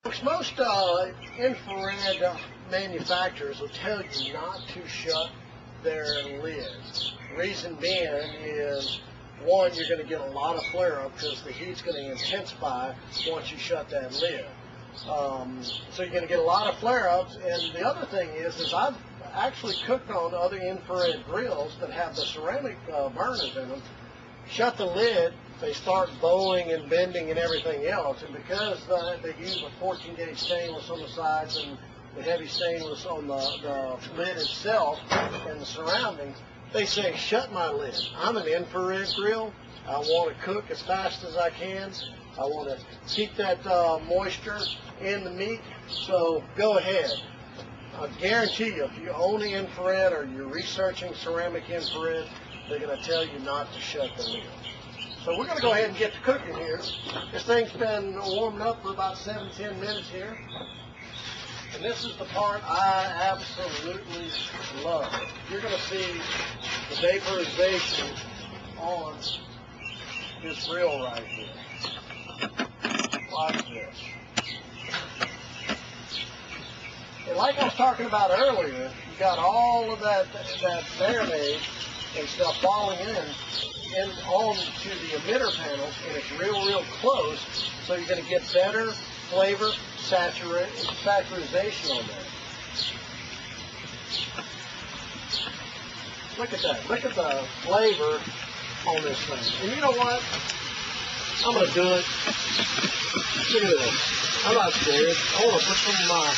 Most infrared manufacturers will tell you not to shut their lids. Reason being is, one, you're going to get a lot of flare-up because the heat's going to intensify once you shut that lid. So you're going to get a lot of flare-ups. And the other thing is I've actually cooked on other infrared grills that have the ceramic burners in them. Shut the lid, they start bowing and bending and everything else. And because they use a 14-gauge stainless on the sides and the heavy stainless on the lid itself and the surroundings, they say, shut my lid. I'm an infrared grill. I want to cook as fast as I can. I want to keep that moisture in the meat. So go ahead. I guarantee you, if you own the infrared or you're researching ceramic infrared, they're going to tell you not to shut the lid. So we're going to go ahead and get to cooking here. This thing's been warming up for about 7-10 minutes here. And this is the part I absolutely love. You're going to see the vaporization on this grill right here. Watch this. And like I was talking about earlier, you got all of that marinade and stuff falling in onto the emitter panels, and it's real close, so you're going to get better flavor saturation on there. Look at that. Look at the flavor on this thing. And you know what? I'm going to do it. Look at this. I'm not scared. I want to put some of my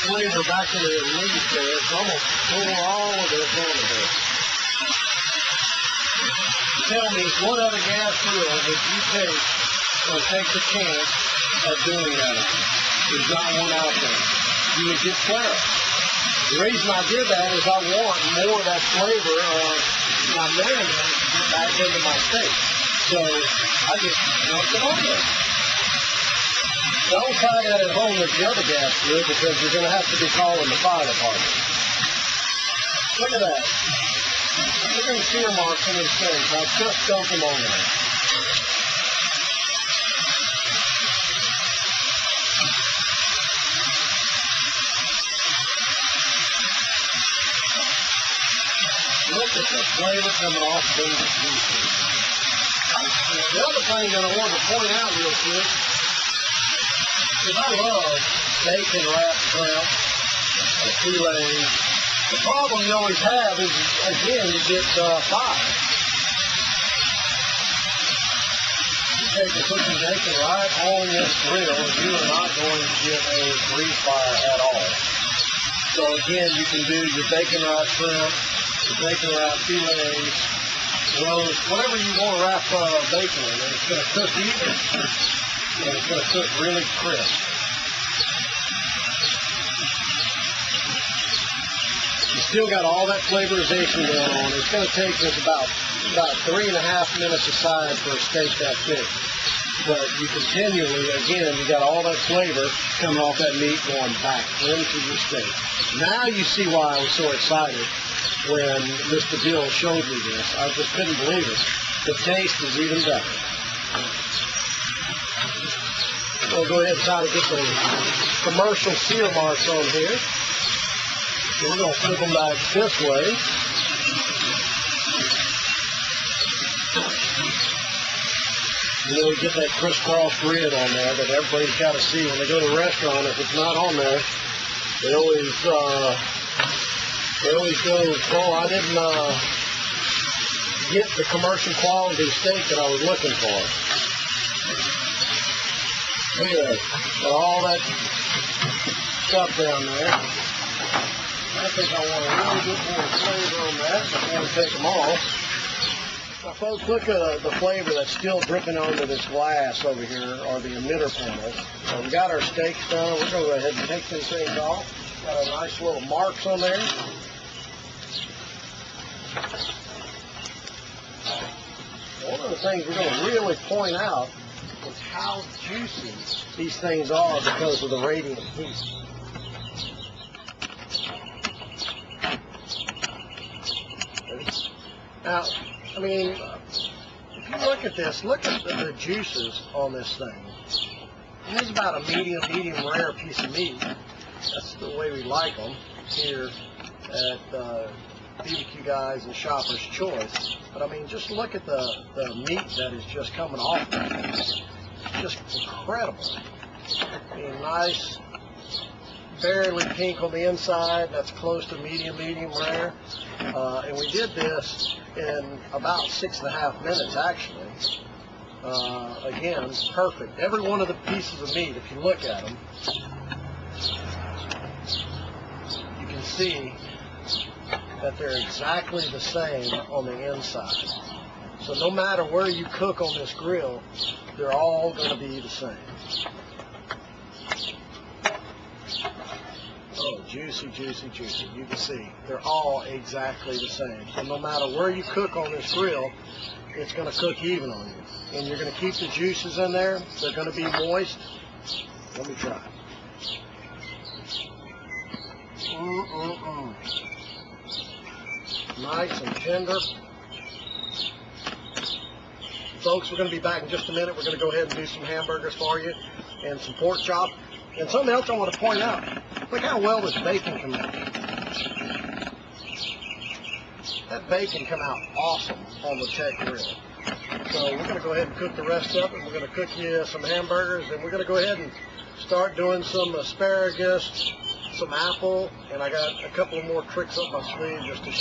flavor back in the leaf there, so I'm going to pour all of this onto there. Tell me, what other gas grill would you take or take the chance of doing that on? There's not one out there. You would get flare. The reason I did that is I want more of that flavor of my marinade to get back into my steak. So I just dumped it on there. Don't try that at home with the other gas grill because you're going to have to be calling the fire department. Look at that. Look at the sear marks in his face. I just dumped them on there. Look at the flavor coming off these pieces. The other thing that I wanted to point out real quick is I love bacon wrapped shrimp and fillets. The problem you always have is, again, you get fire. You take the cooking bacon right on this grill, you are not going to get a grease fire at all. So again, you can do your bacon wrapped shrimp, your bacon wrapped fillets, roast, whatever you want to wrap bacon in, and it's going to cook even, and it's going to cook really crisp. You still got all that flavorization going on. It's going to take us about 3.5 minutes aside for a steak that thick. But you continually, again, you got all that flavor coming off that meat going back into your steak. Now you see why I was so excited when Mr. Bill showed me this. I just couldn't believe it. The taste is even better. We'll go ahead and try to get the commercial sear marks on here. So we're going to flip them back this way. You know, we get that crisscross grid on there that everybody's got to see when they go to a restaurant. If it's not on there, they always go, oh, I didn't get the commercial quality steak that I was looking for. Look at that. Got all that stuff down there. I think I want a really good more flavor on that before we take them off. Now folks, look at the flavor that's still dripping onto this glass over here, or the emitter panels. So we got our steaks done. We're going to go ahead and take these things off. Got our nice little marks on there. One of the things we're going to really point out is how juicy these things are because of the radiant heat. Now, I mean, if you look at this, look at the juices on this thing. And this is about a medium rare piece of meat. That's the way we like them here at BBQ Guys and Shopper's Choice. But I mean, just look at the meat that is just coming off. It's just incredible. I mean, nice, barely pink on the inside. That's close to medium rare. And we did this in about 6.5 minutes, actually. Again, perfect. Every one of the pieces of meat, if you look at them, you can see that they're exactly the same on the inside. So no matter where you cook on this grill, they're all going to be the same. Oh, juicy. You can see they're all exactly the same. So no matter where you cook on this grill, it's going to cook even on you. And you're going to keep the juices in there. They're going to be moist. Let me try. Nice and tender. Folks, we're going to be back in just a minute. We're going to go ahead and do some hamburgers for you and some pork chop. And something else I want to point out. Look how well this bacon came out. That bacon come out awesome on the TEC Grill. So we're going to go ahead and cook the rest of it. We're going to cook you some hamburgers, and we're going to go ahead and start doing some asparagus, some apple, and I got a couple more tricks up my sleeve just to show